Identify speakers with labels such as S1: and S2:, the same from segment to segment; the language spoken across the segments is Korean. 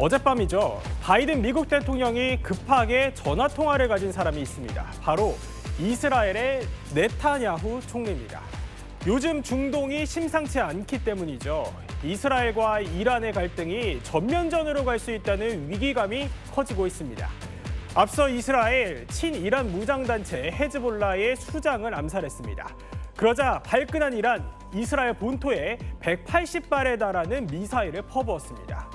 S1: 어젯밤이죠. 바이든 미국 대통령이 급하게 전화 통화를 가진 사람이 있습니다. 바로 이스라엘의 네타냐후 총리입니다. 요즘 중동이 심상치 않기 때문이죠. 이스라엘과 이란의 갈등이 전면전으로 갈 수 있다는 위기감이 커지고 있습니다. 앞서 이스라엘 친이란 무장단체 헤즈볼라의 수장을 암살했습니다. 그러자 발끈한 이란, 이스라엘 본토에 180발에 달하는 미사일을 퍼부었습니다.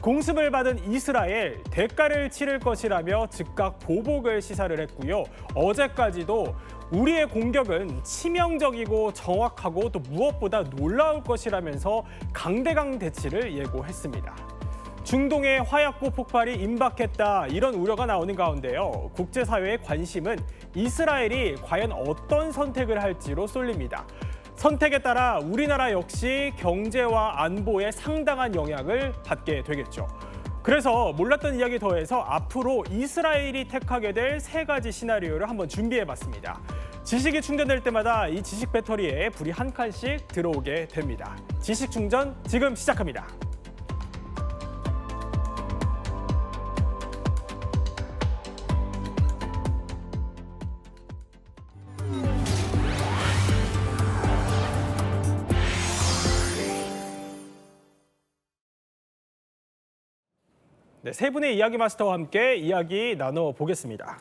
S1: 공습을 받은 이스라엘, 대가를 치를 것이라며 즉각 보복을 시사를 했고요. 어제까지도 우리의 공격은 치명적이고 정확하고 또 무엇보다 놀라울 것이라면서 강대강 대치를 예고했습니다. 중동의 화약고 폭발이 임박했다, 이런 우려가 나오는 가운데요. 국제사회의 관심은 이스라엘이 과연 어떤 선택을 할지로 쏠립니다. 선택에 따라 우리나라 역시 경제와 안보에 상당한 영향을 받게 되겠죠. 그래서 몰랐던 이야기 더해서 앞으로 이스라엘이 택하게 될 3가지 시나리오를 한번 준비해봤습니다. 지식이 충전될 때마다 이 지식 배터리에 불이 한 칸씩 들어오게 됩니다. 지식 충전 지금 시작합니다. 네, 3분의 이야기 마스터와 함께 이야기 나눠보겠습니다.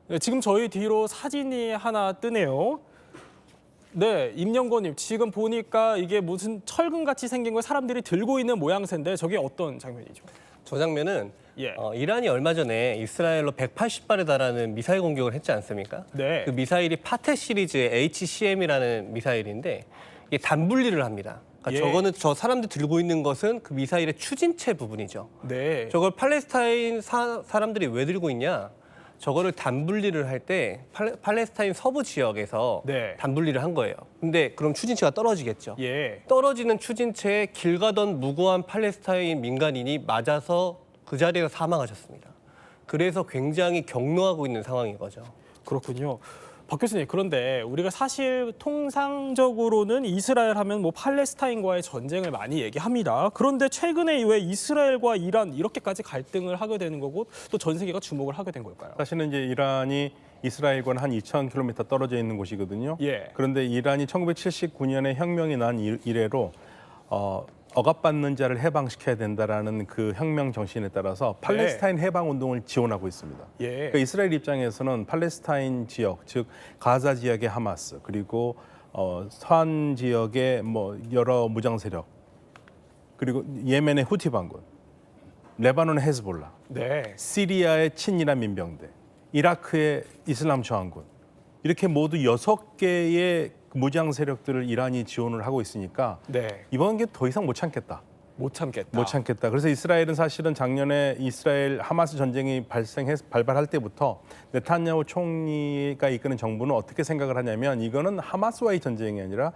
S1: 네, 지금 저희 뒤로 사진이 하나 뜨네요. 네, 임영건님, 지금 보니까 이게 무슨 철근같이 생긴 걸 사람들이 들고 있는 모양새인데 저게 어떤 장면이죠?
S2: 저 장면은 이란이 얼마 전에 이스라엘로 180발에 달하는 미사일 공격을 했지 않습니까?
S1: 네.
S2: 그 미사일이 파테 시리즈의 HCM이라는 미사일인데 이게 단분리를 합니다. 그러니까 저거는 저 사람들 들고 있는 것은 그 미사일의 추진체 부분이죠.
S1: 네.
S2: 저걸 팔레스타인 사람들이 왜 들고 있냐? 저거를 단분리를 할 때 팔레스타인 서부 지역에서 단분리를 한 거예요. 근데 그럼 추진체가 떨어지겠죠. 떨어지는 추진체에 길 가던 무고한 팔레스타인 민간인이 맞아서 그 자리에서 사망하셨습니다. 그래서 굉장히 격노하고 있는 상황인 거죠.
S1: 그렇군요. 박 교수님, 그런데 우리가 사실 통상적으로는 이스라엘 하면 뭐 팔레스타인과의 전쟁을 많이 얘기합니다. 그런데 최근에 왜 이스라엘과 이란 이렇게까지 갈등을 하게 되는 거고 또 전 세계가 주목을 하게 된 걸까요?
S3: 사실은 이제 이란이 이스라엘과는 한 2,000km 떨어져 있는 곳이거든요. 그런데 이란이 1979년에 혁명이 난 이래로 억압받는 자를 해방시켜야 된다라는 그 혁명 정신에 따라서 팔레스타인 해방 운동을 지원하고 있습니다. 그러니까 이스라엘 입장에서는 팔레스타인 지역, 즉 가자 지역의 하마스, 그리고 서한 지역의 뭐 여러 무장 세력, 그리고 예멘의 후티 반군, 레바논의 헤즈볼라, 시리아의 친이란 민병대, 이라크의 이슬람 저항군, 이렇게 모두 6개의 무장 세력들을 이란이 지원을 하고 있으니까 이번 게 더 이상 못 참겠다. 못 참겠다. 그래서 이스라엘은 사실은 작년에 이스라엘 하마스 전쟁이 발발할 때부터 네타냐후 총리가 이끄는 정부는 어떻게 생각을 하냐면 이거는 하마스와의 전쟁이 아니라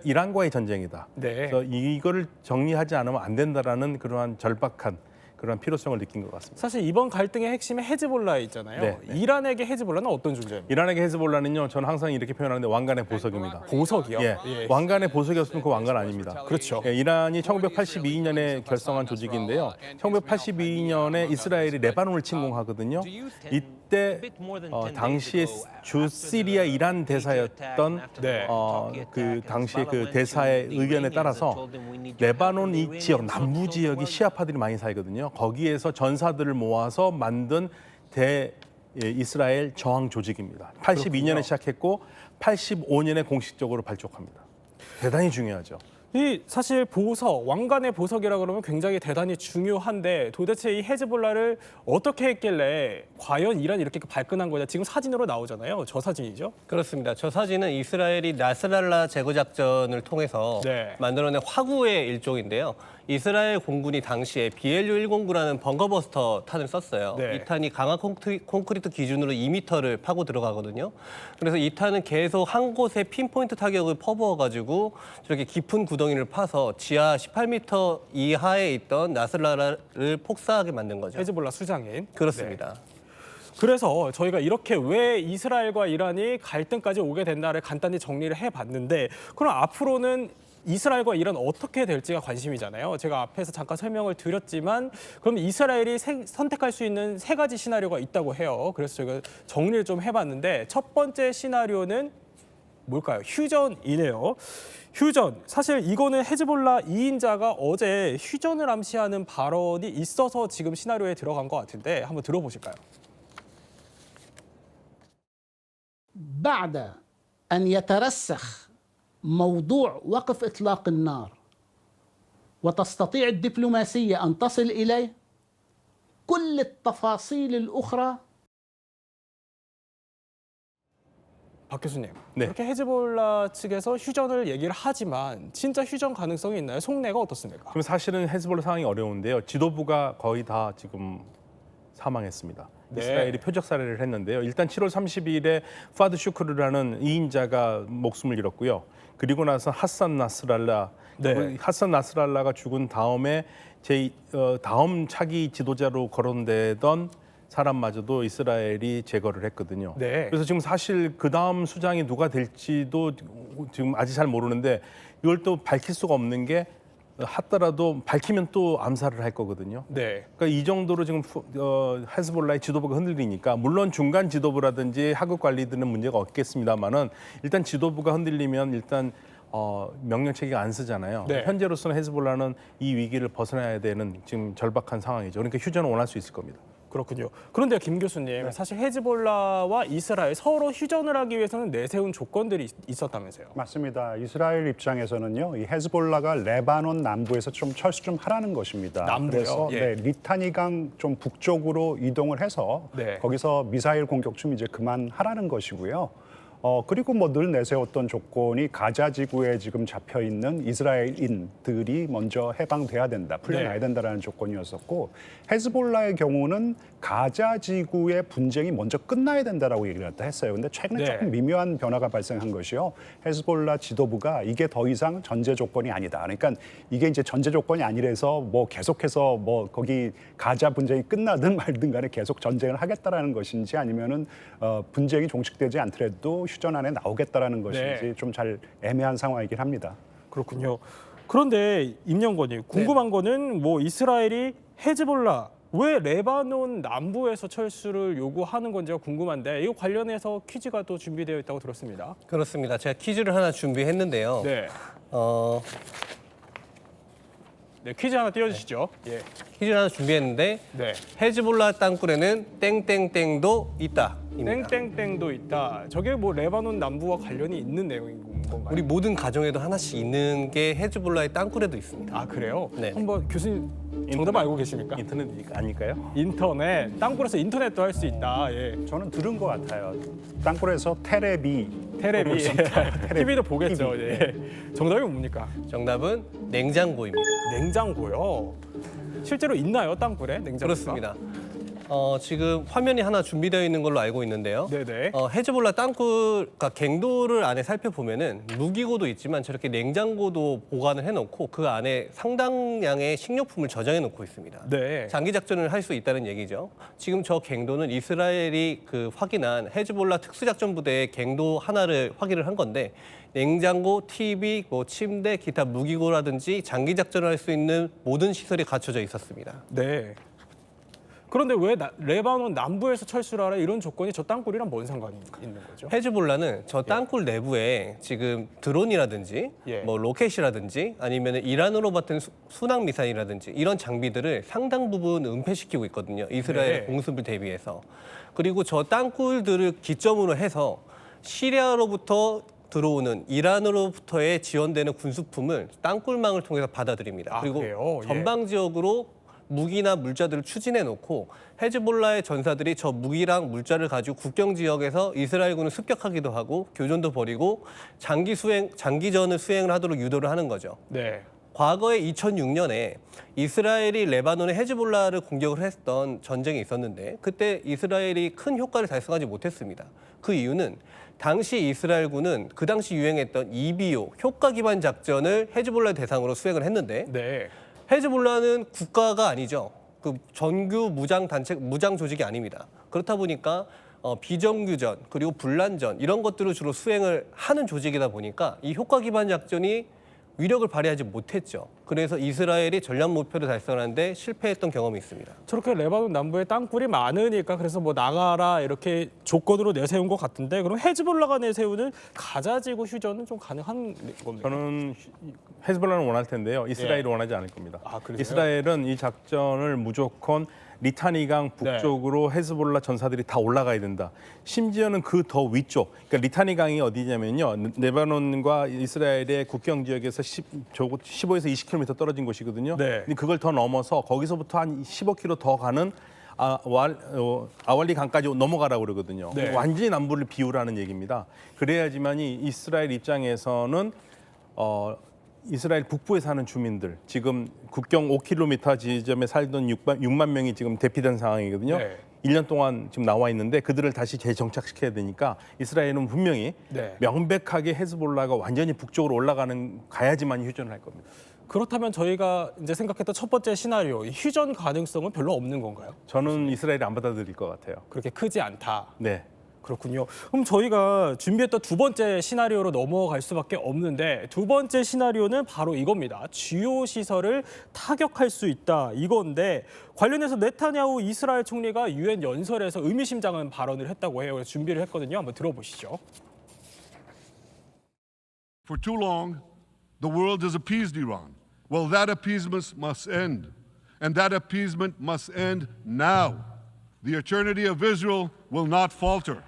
S3: 이란과의 전쟁이다. 그래서 이거를 정리하지 않으면 안 된다라는 그러한 절박한 그런 필요성을 느낀 것 같습니다.
S1: 사실 이번 갈등의 핵심에 헤즈볼라 있잖아요. 이란에게 헤즈볼라는 어떤 존재입니까?
S3: 이란에게 헤즈볼라는요, 저는 항상 이렇게 표현하는데 왕관의 보석입니다.
S1: 보석이요?
S3: 왕관의 보석이 없으면 그 왕관 아닙니다.
S1: 그렇죠.
S3: 이란이 1982년에 결성한 조직인데요. 1982년에 이스라엘이 레바논을 침공하거든요. 이때 당시에 주 시리아 이란 대사였던 그 당시의 그 대사의 의견에 따라서 레바논 이 지역, 남부 지역이 시아파들이 많이 살거든요. 거기에서 전사들을 모아서 만든 이스라엘 저항 조직입니다. 82년에 시작했고 85년에 공식적으로 발족합니다. 대단히 중요하죠.
S1: 이 사실 보석, 왕관의 보석이라 그러면 굉장히 대단히 중요한데 도대체 이 헤즈볼라를 어떻게 했길래 과연 이란이 이렇게 발끈한 거냐? 지금 사진으로 나오잖아요. 저 사진이죠?
S2: 그렇습니다. 저 사진은 이스라엘이 나스랄라 제거 작전을 통해서 만들어낸 화구의 일종인데요. 이스라엘 공군이 당시에 BLU-109라는 벙커버스터 탄을 썼어요. 이 탄이 강한 콘크리트 기준으로 2m를 파고 들어가거든요. 그래서 이 탄은 계속 한 곳에 핀포인트 타격을 퍼부어가지고 저렇게 깊은 구덩이를 파서 지하 18m 이하에 있던 나스랄라를 폭사하게 만든 거죠.
S1: 헤즈볼라 수장인.
S2: 그렇습니다.
S1: 그래서 저희가 이렇게 왜 이스라엘과 이란이 갈등까지 오게 됐나를 간단히 정리를 해봤는데 그럼 앞으로는 이스라엘과 이란 어떻게 될지가 관심이잖아요. 제가 앞에서 잠깐 설명을 드렸지만 그럼 이스라엘이 선택할 수 있는 3가지 시나리오가 있다고 해요. 그래서 제가 정리를 좀 해봤는데 첫 번째 시나리오는 뭘까요? 휴전이네요. 휴전. 사실 이거는 헤즈볼라 2인자가 어제 휴전을 암시하는 발언이 있어서 지금 시나리오에 들어간 것 같은데 한번 들어보실까요?
S4: بعد أن يترسخ موضوع وقف إطلاق النار وتستطيع الدبلوماسية أن تصل إليه كل التفاصيل الأخرى.
S1: 박 교수님, 네. 그렇게 헤즈볼라 측에서 휴전을 얘기를 하지만 진짜 휴전 가능성이 있나요? 속내가 어떻습니까?
S3: 지금 사실은 헤즈볼라 상황이 어려운데요. 지도부가 거의 다 지금 사망했습니다. 네. 이스라엘이 표적 살해를 했는데요. 일단 7월 30일에 파드 슈크르라는 2인자가 목숨을 잃었고요. 그리고 나서 하산 나스랄라, 네. 하산 나스랄라가 죽은 다음에 다음 차기 지도자로 거론되던 사람마저도 이스라엘이 제거를 했거든요. 네. 그래서 지금 사실 그 다음 수장이 누가 될지도 지금 아직 잘 모르는데 이걸 또 밝힐 수가 없는 게 하더라도 밝히면 또 암살을 할 거거든요. 네. 그러니까 이 정도로 지금 헤즈볼라의 지도부가 흔들리니까 물론 중간 지도부라든지 하급 관리들은 문제가 없겠습니다만은 일단 지도부가 흔들리면 일단 명령 체계가 안 쓰잖아요. 네. 현재로서는 헤즈볼라는 이 위기를 벗어나야 되는 지금 절박한 상황이죠. 그러니까 휴전을 원할 수 있을 겁니다.
S1: 그렇군요. 그런데 김 교수님, 네. 사실 헤즈볼라와 이스라엘 서로 휴전을 하기 위해서는 내세운 조건들이 있었다면서요?
S5: 맞습니다. 이스라엘 입장에서는요, 이 헤즈볼라가 레바논 남부에서 좀 철수 좀 하라는 것입니다.
S1: 남부요?
S5: 그래서
S1: 예.
S5: 네, 리타니강 좀 북쪽으로 이동을 해서 네. 거기서 미사일 공격 좀 이제 그만하라는 것이고요. 그리고 뭐 늘 내세웠던 조건이 가자 지구에 지금 잡혀 있는 이스라엘인들이 먼저 해방돼야 된다, 풀려나야 네. 된다라는 조건이었었고, 헤즈볼라의 경우는 가자 지구의 분쟁이 먼저 끝나야 된다라고 얘기를 했어요. 근데 최근에 네. 조금 미묘한 변화가 발생한 것이요. 헤즈볼라 지도부가 이게 더 이상 전제 조건이 아니다. 그러니까 이게 이제 전제 조건이 아니라서 뭐 계속해서 뭐 거기 가자 분쟁이 끝나든 말든 간에 계속 전쟁을 하겠다라는 것인지 아니면은 분쟁이 종식되지 않더라도 휴전 안에 나오겠다라는 것인지 네. 좀 잘 애매한 상황이긴 합니다.
S1: 그렇군요. 그런데 임영권님 궁금한 네. 거는 뭐 이스라엘이 헤즈볼라 왜 레바논 남부에서 철수를 요구하는 건지가 궁금한데 이거 관련해서 퀴즈가 또 준비되어 있다고 들었습니다.
S2: 그렇습니다. 제가 퀴즈를 하나 준비했는데요.
S1: 네. 네, 퀴즈 하나 띄워주시죠. 예.
S2: 퀴즈 하나 준비했는데 네. 헤즈볼라 땅굴에는 땡땡땡도 있다.
S1: 땡땡땡도 있다. 저게 뭐 레바논 남부와 관련이 있는 내용인 건가요?
S2: 우리 모든 가정에도 하나씩 있는 게 헤즈볼라의 땅굴에도 있습니다.
S1: 아 그래요?
S2: 네.
S1: 한번 교수님 정답 알고 계십니까?
S3: 인터넷 아닐까요?
S1: 인터넷. 땅굴에서 인터넷도 할 수 있다. 예.
S5: 저는 들은 것 같아요. 땅굴에서 테레비.
S1: TV도 보겠죠. TV. 예. 정답이 뭡니까?
S2: 정답은 냉장고입니다.
S1: 냉장고요? 실제로 있나요, 땅굴에 냉장고가?
S2: 그렇습니다. 지금 화면이 하나 준비되어 있는 걸로 알고 있는데요.
S1: 네네.
S2: 헤즈볼라 땅굴, 그러니까 갱도를 안에 살펴보면은 무기고도 있지만 저렇게 냉장고도 보관을 해놓고 그 안에 상당량의 식료품을 저장해 놓고 있습니다.
S1: 네.
S2: 장기 작전을 할 수 있다는 얘기죠. 지금 저 갱도는 이스라엘이 확인한 헤즈볼라 특수작전부대의 갱도 하나를 확인을 한 건데 냉장고, TV, 뭐 침대, 기타 무기고라든지 장기 작전을 할 수 있는 모든 시설이 갖춰져 있었습니다.
S1: 네. 그런데 왜 레바논 남부에서 철수를 하라 이런 조건이 저 땅굴이랑 뭔 상관이 있는 거죠?
S2: 헤즈볼라는 저 땅굴 내부에 지금 드론이라든지 뭐 로켓이라든지 아니면 이란으로 받은 순항 미사일이라든지 이런 장비들을 상당 부분 은폐시키고 있거든요. 이스라엘 공습을 대비해서. 그리고 저 땅굴들을 기점으로 해서 시리아로부터 들어오는 이란으로부터의 지원되는 군수품을 땅굴망을 통해서 받아들입니다. 그리고 전방 지역으로 무기나 물자들을 추진해 놓고 헤즈볼라의 전사들이 저 무기랑 물자를 가지고 국경 지역에서 이스라엘군을 습격하기도 하고 교전도 벌이고 장기전을 수행을 하도록 유도를 하는 거죠.
S1: 네.
S2: 과거에 2006년에 이스라엘이 레바논의 헤즈볼라를 공격을 했던 전쟁이 있었는데 그때 이스라엘이 큰 효과를 달성하지 못했습니다. 그 이유는 당시 이스라엘군은 그 당시 유행했던 EBO, 효과 기반 작전을 헤즈볼라 대상으로 수행을 했는데
S1: 네.
S2: 헤즈볼라는 국가가 아니죠. 그 전규 무장 조직이 아닙니다. 그렇다 보니까 비정규전 그리고 분란전 이런 것들을 주로 수행을 하는 조직이다 보니까 이 효과 기반 작전이 위력을 발휘하지 못했죠. 그래서 이스라엘이 전략 목표를 달성하는데 실패했던 경험이 있습니다.
S1: 저렇게 레바논 남부에 땅굴이 많으니까 그래서 뭐 나가라 이렇게 조건으로 내세운 것 같은데 그럼 헤즈볼라가 내세우는 가자지구 휴전은 좀 가능한 겁니까?
S3: 저는 헤즈볼라는 원할 텐데요. 이스라엘이 원하지 않을 겁니다.
S1: 그러세요?
S3: 이스라엘은 이 작전을 무조건 리타니강 북쪽으로 헤즈볼라 전사들이 다 올라가야 된다. 심지어는 그 더 위쪽, 그러니까 리타니강이 어디냐면요. 레바논과 이스라엘의 국경 지역에서 15에서 20km 떨어진 곳이거든요. 근데 그걸 더 넘어서 거기서부터 한 15km 더 가는 아왈리 강까지 넘어가라고 그러거든요. 완전히 남부를 비우라는 얘기입니다. 그래야지만이 이스라엘 입장에서는 이스라엘 북부에 사는 주민들, 지금 국경 5km 지점에 살던 6만 명이 지금 대피된 상황이거든요. 1년 동안 지금 나와 있는데 그들을 다시 재정착시켜야 되니까 이스라엘은 분명히 명백하게 헤즈볼라가 완전히 북쪽으로 가야지만 휴전을 할 겁니다.
S1: 그렇다면 저희가 이제 생각했던 첫 번째 시나리오, 휴전 가능성은 별로 없는 건가요?
S3: 저는 이스라엘이 안 받아들일 것 같아요.
S1: 그렇게 크지 않다.
S3: 네.
S1: 그렇군요. 그럼 저희가 준비했던 두 번째 시나리오로 넘어갈 수밖에 없는데 두 번째 시나리오는 바로 이겁니다. 주요 시설을 타격할 수 있다 이건데 관련해서 네타냐후 이스라엘 총리가 유엔 연설에서 의미심장한 발언을 했다고 해요. 그래서 준비를 했거든요. 한번 들어보시죠.
S6: For too long, the world has appeased Iran. Well, that appeasement must end, and that appeasement must end now. The eternity of Israel will not falter.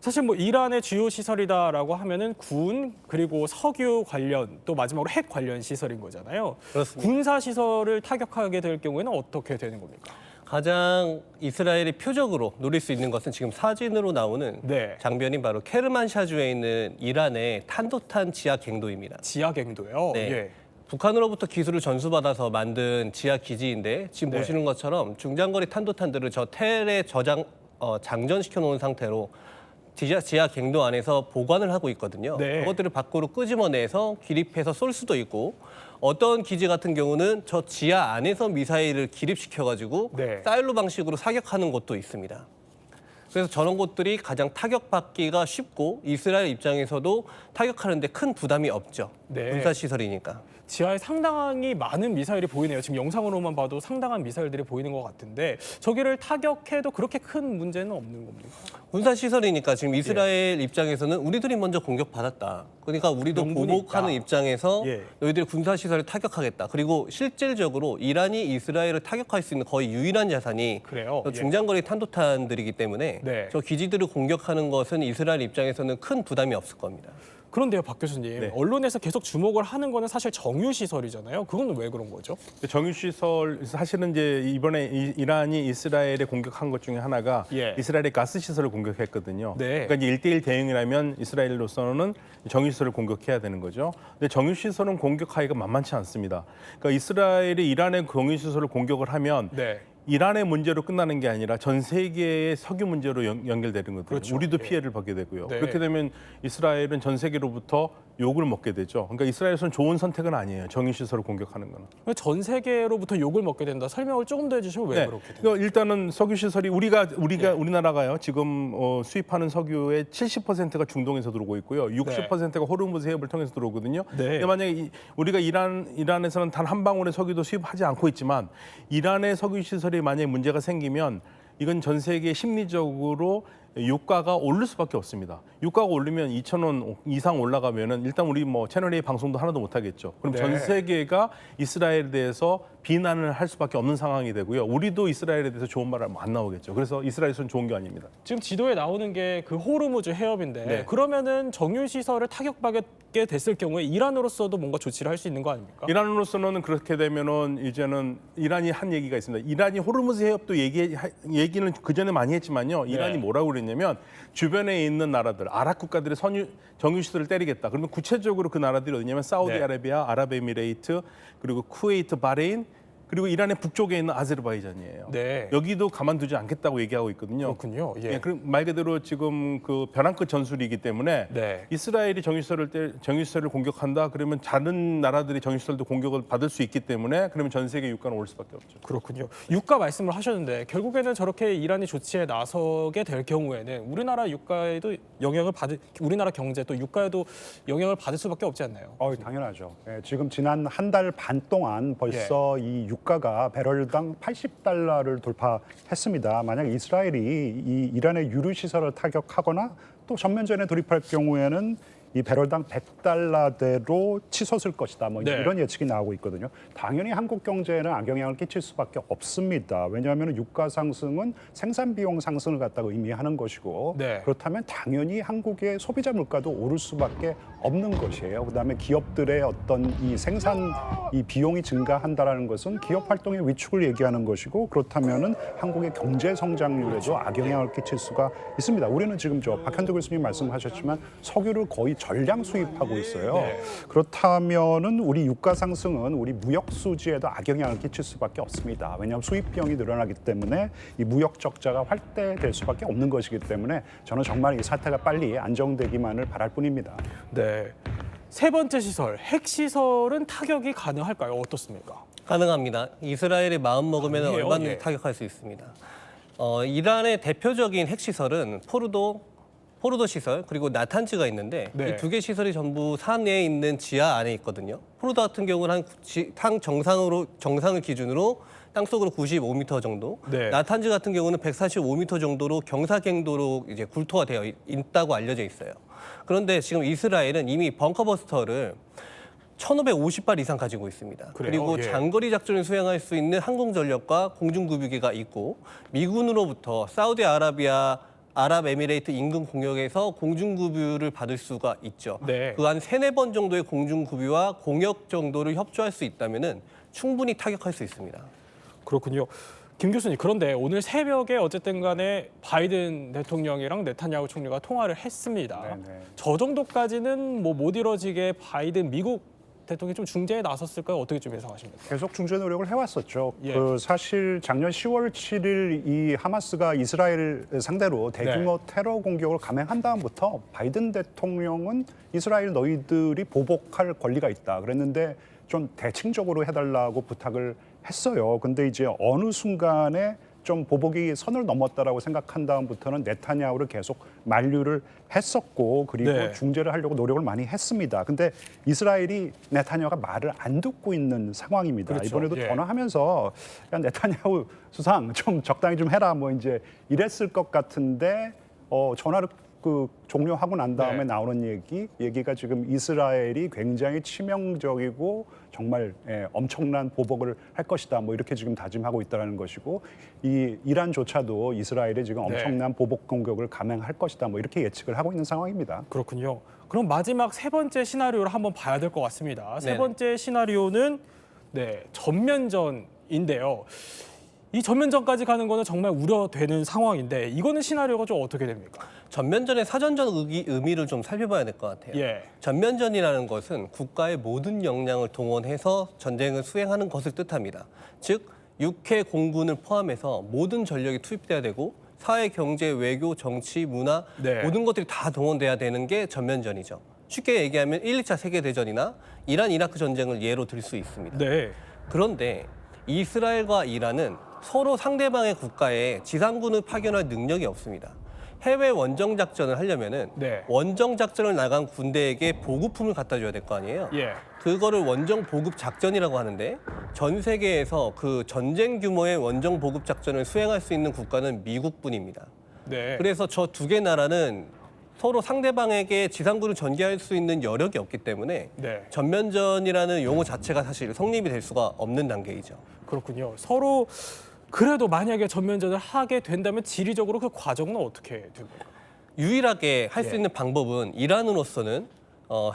S1: 사실 뭐 이란의 주요 시설이다라고 하면은 군 그리고 석유 관련 또 마지막으로 핵 관련 시설인 거잖아요.
S2: 그렇습니다.
S1: 군사 시설을 타격하게 될 경우에는 어떻게 되는 겁니까?
S2: 가장 이스라엘이 표적으로 노릴 수 있는 것은 지금 사진으로 나오는 장면인 바로 케르만샤주에 있는 이란의 탄도탄 지하 갱도입니다.
S1: 지하 갱도요?
S2: 네. 북한으로부터 기술을 전수받아서 만든 지하 기지인데 지금 보시는 것처럼 중장거리 탄도탄들을 저 텔에 장전시켜 놓은 상태로 지하 갱도 안에서 보관을 하고 있거든요. 그것들을 밖으로 끄집어내서 기립해서 쏠 수도 있고 어떤 기지 같은 경우는 저 지하 안에서 미사일을 기립시켜가지고 사일로 방식으로 사격하는 곳도 있습니다. 그래서 저런 곳들이 가장 타격받기가 쉽고 이스라엘 입장에서도 타격하는데 큰 부담이 없죠. 군사시설이니까.
S1: 지하에 상당히 많은 미사일이 보이네요. 지금 영상으로만 봐도 상당한 미사일들이 보이는 것 같은데 저기를 타격해도 그렇게 큰 문제는 없는 겁니까?
S2: 군사시설이니까 지금 이스라엘 입장에서는 우리들이 먼저 공격받았다. 그러니까 우리도 보복하는 입장에서 너희들이 군사시설을 타격하겠다. 그리고 실질적으로 이란이 이스라엘을 타격할 수 있는 거의 유일한 자산이 중장거리 탄도탄들이기 때문에 저 기지들을 공격하는 것은 이스라엘 입장에서는 큰 부담이 없을 겁니다.
S1: 그런데요, 박 교수님. 언론에서 계속 주목을 하는 거는 사실 정유시설이잖아요. 그건 왜 그런 거죠?
S3: 정유시설, 사실은 이제 이번에 이란이 이스라엘에 공격한 것 중에 하나가 이스라엘의 가스시설을 공격했거든요. 그러니까 이제 1대1 대응이라면 이스라엘로서는 정유시설을 공격해야 되는 거죠. 근데 정유시설은 공격하기가 만만치 않습니다. 그러니까 이스라엘이 이란의 정유시설을 공격을 하면 이란의 문제로 끝나는 게 아니라 전 세계의 석유 문제로 연결되는 거거든요. 우리도 피해를 받게 되고요. 그렇게 되면 이스라엘은 전 세계로부터 욕을 먹게 되죠. 그러니까 이스라엘에서는 좋은 선택은 아니에요. 정유시설을 공격하는 건.
S1: 전 세계로부터 욕을 먹게 된다. 설명을 조금 더 해주시면 왜 그렇게 됩니까?
S3: 그러니까 일단은 석유시설이 우리나라가요. 지금 수입하는 석유의 70%가 중동에서 들어오고 있고요. 60%가 호르무즈 해협을 통해서 들어오거든요. 근데 만약에 우리가 이란에서는 단 한 방울의 석유도 수입하지 않고 있지만 이란의 석유시설이 만약에 문제가 생기면 이건 전 세계 심리적으로 유가가 오를 수밖에 없습니다. 유가가 오르면 2,000원 이상 올라가면은 일단 우리 뭐 채널A 방송도 하나도 못 하겠죠. 그럼 전 세계가 이스라엘에 대해서 비난을 할 수밖에 없는 상황이 되고요. 우리도 이스라엘에 대해서 좋은 말 안 나오겠죠. 그래서 이스라엘에서는 좋은 게 아닙니다.
S1: 지금 지도에 나오는 게 그 호르무즈 해협인데 그러면은 정유시설을 타격받게 됐을 경우에 이란으로서도 뭔가 조치를 할 수 있는 거 아닙니까?
S3: 이란으로서는 그렇게 되면은 이제는 이란이 한 얘기가 있습니다. 이란이 호르무즈 해협도 얘기는 그 전에 많이 했지만요. 이란이 뭐라고 그랬냐면 주변에 있는 나라들, 아랍 국가들의 정유시설을 때리겠다. 그러면 구체적으로 그 나라들이 어디냐면 사우디아라비아, 아랍에미레이트, 그리고 쿠웨이트, 바레인, 그리고 이란의 북쪽에 있는 아제르바이잔이에요.
S1: 네.
S3: 여기도 가만두지 않겠다고 얘기하고 있거든요.
S1: 그렇군요. 예.
S3: 그럼 말 그대로 지금 그 벼랑 끝 전술이기 때문에
S1: 네.
S3: 이스라엘이 정유시설을 공격한다 그러면 다른 나라들이 정유시설도 공격을 받을 수 있기 때문에 그러면 전 세계 유가는 오를 수밖에 없죠.
S1: 그렇군요. 유가 말씀을 하셨는데 결국에는 저렇게 이란이 조치에 나서게 될 경우에는 우리나라 유가에도 우리나라 경제 또 유가에도 영향을 받을 수밖에 없지 않나요?
S5: 당연하죠. 예, 지금 지난 한 달 반 동안 벌써 이 유가가 배럴당 80달러를 돌파했습니다. 만약 이스라엘이 이 이란의 유류 시설을 타격하거나 또 전면전에 돌입할 경우에는 이 배럴당 100달러대로 치솟을 것이다. 뭐
S1: 네.
S5: 이런 예측이 나오고 있거든요. 당연히 한국 경제에는 악영향을 끼칠 수밖에 없습니다. 왜냐하면 유가 상승은 생산 비용 상승을 갖다가 의미하는 것이고
S1: 네.
S5: 그렇다면 당연히 한국의 소비자 물가도 오를 수밖에 없는 것이에요. 그다음에 기업들의 어떤 이 생산 이 비용이 증가한다라는 것은 기업 활동의 위축을 얘기하는 것이고 그렇다면은 한국의 경제 성장률에도 악영향을 끼칠 수가 있습니다. 우리는 지금 박현도 교수님 말씀하셨지만 석유를 거의 전량 수입하고 있어요.
S1: 네.
S5: 그렇다면은 우리 유가 상승은 우리 무역 수지에도 악영향을 끼칠 수밖에 없습니다. 왜냐하면 수입 비용이 늘어나기 때문에 이 무역 적자가 확대될 수밖에 없는 것이기 때문에 저는 정말 이 사태가 빨리 안정되기만을 바랄 뿐입니다.
S1: 네. 세 번째 시설, 핵시설은 타격이 가능할까요? 어떻습니까?
S2: 가능합니다. 이스라엘이 마음 먹으면
S1: 가능해요?
S2: 얼마든지
S1: 예.
S2: 타격할 수 있습니다. 이란의 대표적인 핵시설은 포르도 시설 그리고 나탄즈가 있는데
S1: 네.
S2: 이 두 개 시설이 전부 산에 있는 지하 안에 있거든요. 포르도 같은 경우는 정상을 기준으로 땅속으로 95m 정도,
S1: 네.
S2: 나탄즈 같은 경우는 145m 정도로 경사갱도로 이제 굴토가 되어 있다고 알려져 있어요. 그런데 지금 이스라엘은 이미 벙커버스터를 1,550발 이상 가지고 있습니다.
S1: 그래요?
S2: 그리고
S1: 예.
S2: 장거리 작전을 수행할 수 있는 항공전력과 공중구비기가 있고 미군으로부터 아랍에미레이트 인근 공역에서 공중구비를 받을 수가 있죠.
S1: 네.
S2: 그 한 3-4번 정도의 공중구비와 공역 정도를 협조할 수 있다면 충분히 타격할 수 있습니다.
S1: 그렇군요. 김 교수님, 그런데 오늘 새벽에 어쨌든 간에 바이든 대통령이랑 네타냐후 총리가 통화를 했습니다.
S5: 네네.
S1: 저 정도까지는 못 이뤄지게 바이든 미국 대통령이 좀 중재에 나섰을까요? 어떻게 좀 예상하십니까?
S5: 계속 중재 노력을 해왔었죠.
S1: 예.
S5: 사실 작년 10월 7일 이 하마스가 이스라엘 상대로 대규모 테러 공격을 감행한 다음부터 바이든 대통령은 이스라엘 너희들이 보복할 권리가 있다 그랬는데 좀 대칭적으로 해달라고 부탁을 했어요. 근데 이제 어느 순간에 좀 보복이 선을 넘었다라고 생각한 다음부터는 네타냐후를 계속 만류를 했었고 그리고
S1: 네.
S5: 중재를 하려고 노력을 많이 했습니다. 근데 이스라엘이 네타냐후가 말을 안 듣고 있는 상황입니다.
S1: 그렇죠.
S5: 이번에도
S1: 예.
S5: 전화하면서 야, 네타냐후 수상 좀 적당히 좀 해라 뭐 이제 이랬을 것 같은데 전화를 종료하고 난 다음에
S1: 네.
S5: 나오는 얘기가 지금 이스라엘이 굉장히 치명적이고 정말 엄청난 보복을 할 것이다. 뭐 이렇게 지금 다짐하고 있다는 것이고 이 이란조차도 이스라엘이 지금 엄청난 보복 공격을 감행할 것이다. 뭐 이렇게 예측을 하고 있는 상황입니다.
S1: 그렇군요. 그럼 마지막 세 번째 시나리오를 한번 봐야 될 것 같습니다. 세
S2: 네네.
S1: 번째 시나리오는 전면전인데요. 이 전면전까지 가는 거는 정말 우려되는 상황인데 이거는 시나리오가 좀 어떻게 됩니까?
S2: 전면전의 사전적 의미를 좀 살펴봐야 될 것 같아요.
S1: 예.
S2: 전면전이라는 것은 국가의 모든 역량을 동원해서 전쟁을 수행하는 것을 뜻합니다. 즉, 육해 공군을 포함해서 모든 전력이 투입돼야 되고 사회, 경제, 외교, 정치, 문화
S1: 네.
S2: 모든 것들이 다 동원돼야 되는 게 전면전이죠. 쉽게 얘기하면 1, 2차 세계대전이나 이란, 이라크 전쟁을 예로 들 수 있습니다.
S1: 네.
S2: 그런데 이스라엘과 이란은 서로 상대방의 국가에 지상군을 파견할 능력이 없습니다. 해외 원정 작전을 하려면은
S1: 네.
S2: 원정 작전을 나간 군대에게 보급품을 갖다 줘야 될 거 아니에요.
S1: 예.
S2: 그거를 원정 보급 작전이라고 하는데 전 세계에서 그 전쟁 규모의 원정 보급 작전을 수행할 수 있는 국가는 미국뿐입니다.
S1: 네.
S2: 그래서 저 두 개 나라는 서로 상대방에게 지상군을 전개할 수 있는 여력이 없기 때문에
S1: 네.
S2: 전면전이라는 용어 자체가 사실 성립이 될 수가 없는 단계이죠.
S1: 그렇군요. 서로 그래도 만약에 전면전을 하게 된다면 지리적으로 그 과정은 어떻게 됩니까?
S2: 유일하게 할 수 있는 방법은 이란으로서는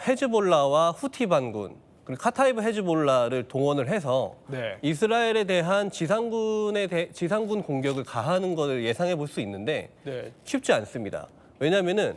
S2: 헤즈볼라와 후티 반군 그리고 카타이브 헤즈볼라를 동원을 해서
S1: 네.
S2: 이스라엘에 대한 지상군 공격을 가하는 것을 예상해 볼 수 있는데
S1: 네.
S2: 쉽지 않습니다. 왜냐하면은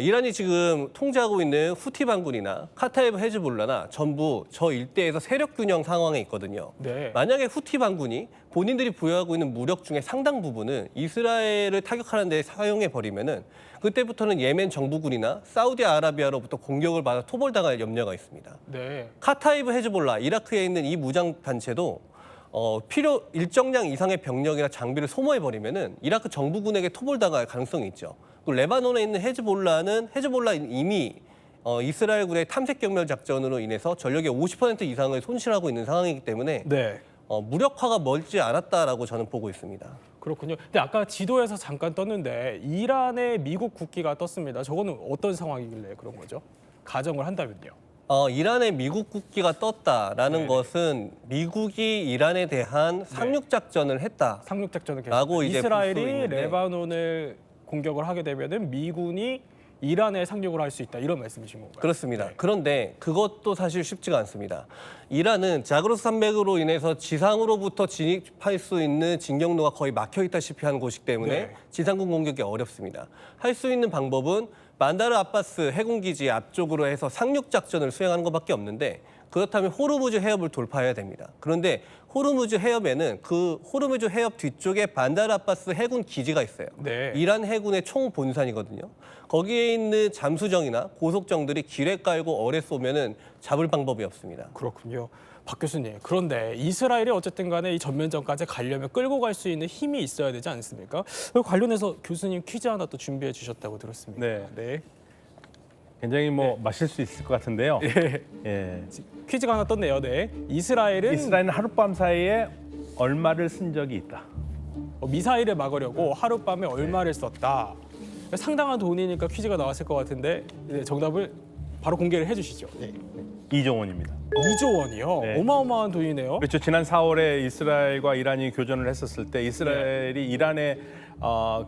S2: 이란이 지금 통제하고 있는 후티 반군이나 카타이브 헤즈볼라나 전부 저 일대에서 세력 균형 상황에 있거든요.
S1: 네.
S2: 만약에 후티 반군이 본인들이 보유하고 있는 무력 중에 상당 부분은 이스라엘을 타격하는 데 사용해 버리면은 그때부터는 예멘 정부군이나 사우디아라비아로부터 공격을 받아 토벌당할 염려가 있습니다.
S1: 네.
S2: 카타이브 헤즈볼라, 이라크에 있는 이 무장 단체도 필요 일정량 이상의 병력이나 장비를 소모해 버리면은 이라크 정부군에게 토벌당할 가능성이 있죠. 또 레바논에 있는 헤즈볼라는 이미 이스라엘군의 탐색 경멸 작전으로 인해서 전력의 50% 이상을 손실하고 있는 상황이기 때문에
S1: 네.
S2: 무력화가 멀지 않았다라고 저는 보고 있습니다.
S1: 그렇군요. 근데 아까 지도에서 잠깐 떴는데 이란의 미국 국기가 떴습니다. 저거는 어떤 상황이길래 그런 거죠? 가정을 한다면요.
S2: 이란의 미국 국기가 떴다라는 것은 미국이 이란에 대한 상륙작전을 했다.
S1: 상륙작전을
S2: 라고 이제
S1: 이스라엘이 레바논을 공격을 하게 되면은 미군이 이란에 상륙을 할 수 있다 이런 말씀이신 건가요?
S2: 그렇습니다.
S1: 네.
S2: 그런데 그것도 사실 쉽지가 않습니다. 이란은 자그로스 산맥으로 인해서 지상으로부터 진입할 수 있는 진경로가 거의 막혀 있다시피 한 곳이기 때문에
S1: 네.
S2: 지상군 공격이 어렵습니다. 할 수 있는 방법은 반다르 아바스 해군기지 앞쪽으로 해서 상륙작전을 수행하는 것밖에 없는데 그렇다면 호르무즈 해협을 돌파해야 됩니다. 그런데 호르무즈 해협에는 그 호르무즈 해협 뒤쪽에 반다르 아바스 해군 기지가 있어요.
S1: 네.
S2: 이란 해군의 총본산이거든요. 거기에 있는 잠수정이나 고속정들이 길에 깔고 어뢰 쏘면은 잡을 방법이 없습니다.
S1: 그렇군요. 박 교수님, 그런데 이스라엘이 어쨌든 간에 이 전면전까지 가려면 끌고 갈 수 있는 힘이 있어야 되지 않습니까? 그 관련해서 교수님 퀴즈 하나 또 준비해 주셨다고 들었습니다.
S3: 네. 굉장히 마실 수 있을 것 같은데요. 예.
S1: 퀴즈가 하나 떴네요. 네. 이스라엘은
S3: 하룻밤 사이에 얼마를 쓴 적이 있다.
S1: 미사일을 막으려고 하룻밤에 얼마를 썼다. 상당한 돈이니까 퀴즈가 나왔을 것 같은데 정답을 바로 공개를 해주시죠. 네.
S3: 2조 원입니다.
S1: 2조 원이요?
S3: 네.
S1: 어마어마한 돈이네요.
S3: 그렇죠. 지난 4월에 이스라엘과 이란이 교전을 했었을 때 이스라엘이 이란의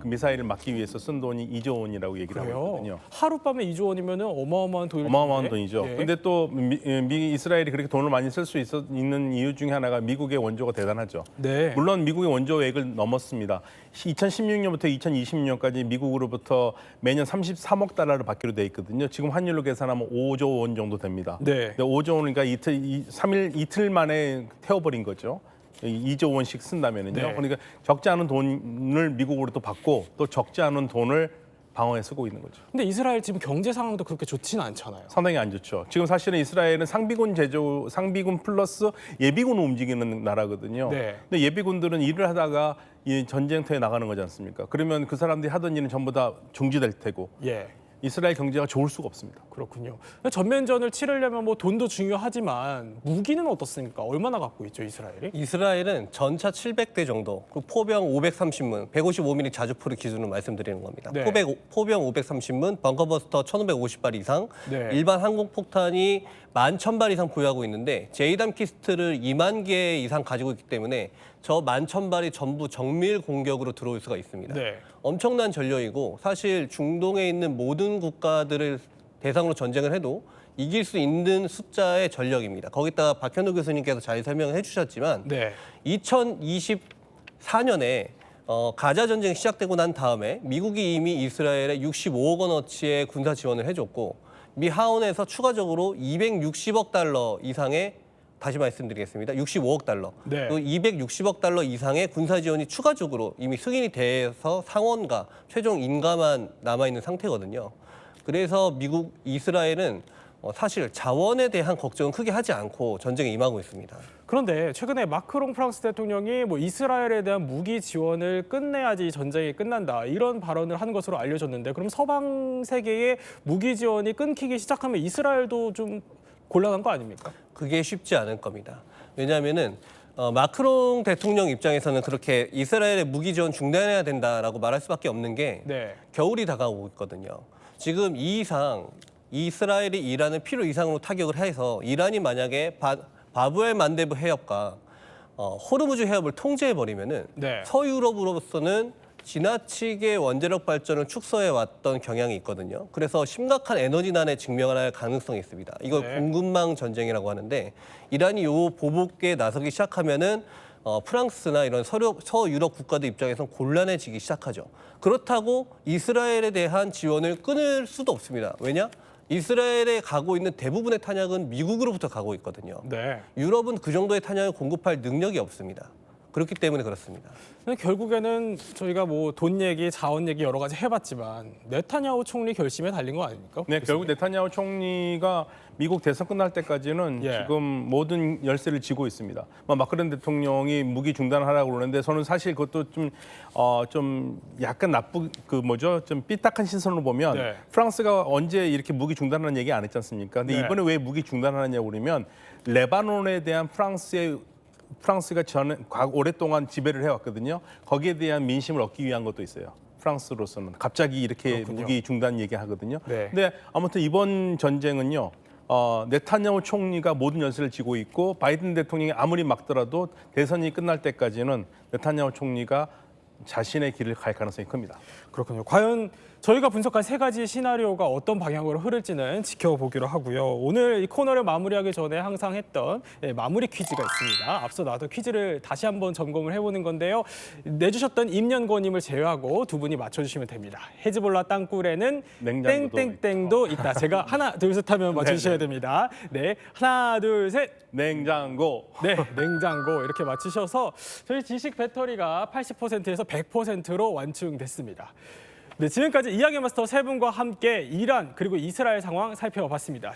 S3: 그 미사일을 막기 위해서 쓴 돈이 2조 원이라고 얘기를 하고 있거든요.
S1: 하룻밤에 2조 원이면 어마어마한 돈일 텐데.
S3: 어마어마한 돈이죠. 그런데
S1: 예.
S3: 또 이스라엘이 그렇게 돈을 많이 쓸 수 있는 이유 중에 하나가 미국의 원조가 대단하죠.
S1: 네.
S3: 물론 미국의 원조액을 넘었습니다. 2016년부터 2020년까지 미국으로부터 매년 33억 달러를 받기로 돼 있거든요. 지금 환율로 계산하면 5조 원 정도 됩니다.
S1: 네.
S3: 근데 5조 원이니까 이틀 만에 태워버린 거죠. 2조 원씩 쓴다면은요.
S1: 네.
S3: 그러니까 적지 않은 돈을 미국으로 또 받고 또 적지 않은 돈을 방어에 쓰고 있는 거죠.
S1: 근데 이스라엘 지금 경제 상황도 그렇게 좋지는 않잖아요.
S3: 상당히 안 좋죠. 지금 사실은 이스라엘은 상비군 플러스 예비군을 움직이는 나라거든요.
S1: 네.
S3: 근데 예비군들은 일을 하다가 이 전쟁터에 나가는 거지 않습니까? 그러면 그 사람들이 하던 일은 전부 다 중지될 테고.
S1: 예.
S3: 이스라엘 경제가 좋을 수가 없습니다.
S1: 그렇군요. 전면전을 치르려면 돈도 중요하지만 무기는 어떻습니까? 얼마나 갖고 있죠, 이스라엘이?
S2: 이스라엘은 전차 700대 정도, 포병 530문, 155mm 자주포를 기준으로 말씀드리는 겁니다.
S1: 네.
S2: 포병 530문, 벙커버스터 1550발 이상,
S1: 네.
S2: 일반 항공폭탄이 11,000발 이상 보유하고 있는데 제이담 키스트를 2만 개 이상 가지고 있기 때문에 저 11,000발이 전부 정밀 공격으로 들어올 수가 있습니다.
S1: 네.
S2: 엄청난 전력이고 사실 중동에 있는 모든 국가들을 대상으로 전쟁을 해도 이길 수 있는 숫자의 전력입니다. 거기다가 박현우 교수님께서 잘 설명해 주셨지만
S1: 네.
S2: 2024년에 가자 전쟁이 시작되고 난 다음에 미국이 이미 이스라엘에 65억 원어치의 군사 지원을 해줬고 미 하원에서 추가적으로 260억 달러 이상의 다시 말씀드리겠습니다. 65억 달러.
S1: 네.
S2: 그 260억 달러 이상의 군사 지원이 추가적으로 이미 승인이 돼서 상원과 최종 인가만 남아있는 상태거든요. 그래서 이스라엘은 사실 자원에 대한 걱정은 크게 하지 않고 전쟁에 임하고 있습니다.
S1: 그런데 최근에 마크롱 프랑스 대통령이 이스라엘에 대한 무기 지원을 끝내야지 전쟁이 끝난다 이런 발언을 한 것으로 알려졌는데 그럼 서방 세계의 무기 지원이 끊기기 시작하면 이스라엘도 좀 곤란한 거 아닙니까?
S2: 그게 쉽지 않을 겁니다. 왜냐하면은 마크롱 대통령 입장에서는 그렇게 이스라엘의 무기 지원 중단해야 된다라고 말할 수밖에 없는 게
S1: 네.
S2: 겨울이 다가오고 있거든요. 지금 이 이상 이스라엘이 이란을 필요 이상으로 타격을 해서 이란이 만약에 바브엘 만데브 해협과 호르무즈 해협을 통제해버리면은
S1: 네.
S2: 서유럽으로서는 지나치게 원자력 발전을 축소해 왔던 경향이 있거든요. 그래서 심각한 에너지난에 직면할 가능성이 있습니다. 이걸
S1: 네.
S2: 공급망 전쟁이라고 하는데 이란이 요 보복에 나서기 시작하면은 프랑스나 이런 서유럽 국가들 입장에선 곤란해지기 시작하죠. 그렇다고 이스라엘에 대한 지원을 끊을 수도 없습니다. 왜냐? 이스라엘에 가고 있는 대부분의 탄약은 미국으로부터 가고 있거든요.
S1: 네.
S2: 유럽은 그 정도의 탄약을 공급할 능력이 없습니다. 그렇기 때문에 그렇습니다.
S1: 결국에는 저희가 뭐 돈 얘기, 자원 얘기 여러 가지 해봤지만 네타냐후 총리 결심에 달린 거 아닙니까?
S3: 네, 결국 네타냐후 총리가 미국 대선 끝날 때까지는 지금 모든 열쇠를 쥐고 있습니다. 마크론 대통령이 무기 중단하라고 그러는데 저는 사실 그것도 좀 약간 좀 삐딱한 시선으로 보면 프랑스가 언제 이렇게 무기 중단하는 얘기 안 했지 않습니까? 근데 이번에 왜 무기 중단하느냐고 그러면 레바논에 대한 프랑스가 오랫동안 지배를 해왔거든요. 거기에 대한 민심을 얻기 위한 것도 있어요. 프랑스로서는 갑자기 이렇게 그렇군요. 무기 중단 얘기하거든요. 네. 근데 아무튼 이번 전쟁은요. 네타냐후 총리가 모든 열쇠를 쥐고 있고 바이든 대통령이 아무리 막더라도 대선이 끝날 때까지는 네타냐후 총리가 자신의 길을 갈 가능성이 큽니다.
S1: 그렇군요. 과연 저희가 분석한 세 가지 시나리오가 어떤 방향으로 흐를지는 지켜보기로 하고요. 오늘 이 코너를 마무리하기 전에 항상 했던 마무리 퀴즈가 있습니다. 앞서 나도 퀴즈를 다시 한번 점검을 해보는 건데요. 내주셨던 임연권님을 제외하고 두 분이 맞춰주시면 됩니다. 헤즈볼라 땅굴에는 땡땡땡도 있다. 제가 하나, 둘, 셋 하면 맞춰주셔야 됩니다. 네, 하나, 둘, 셋.
S3: 냉장고.
S1: 네, 냉장고 이렇게 맞추셔서 저희 지식 배터리가 80%에서 100%로 완충됐습니다. 네, 지금까지 이야기 마스터 세 분과 함께 이란 그리고 이스라엘 상황 살펴봤습니다.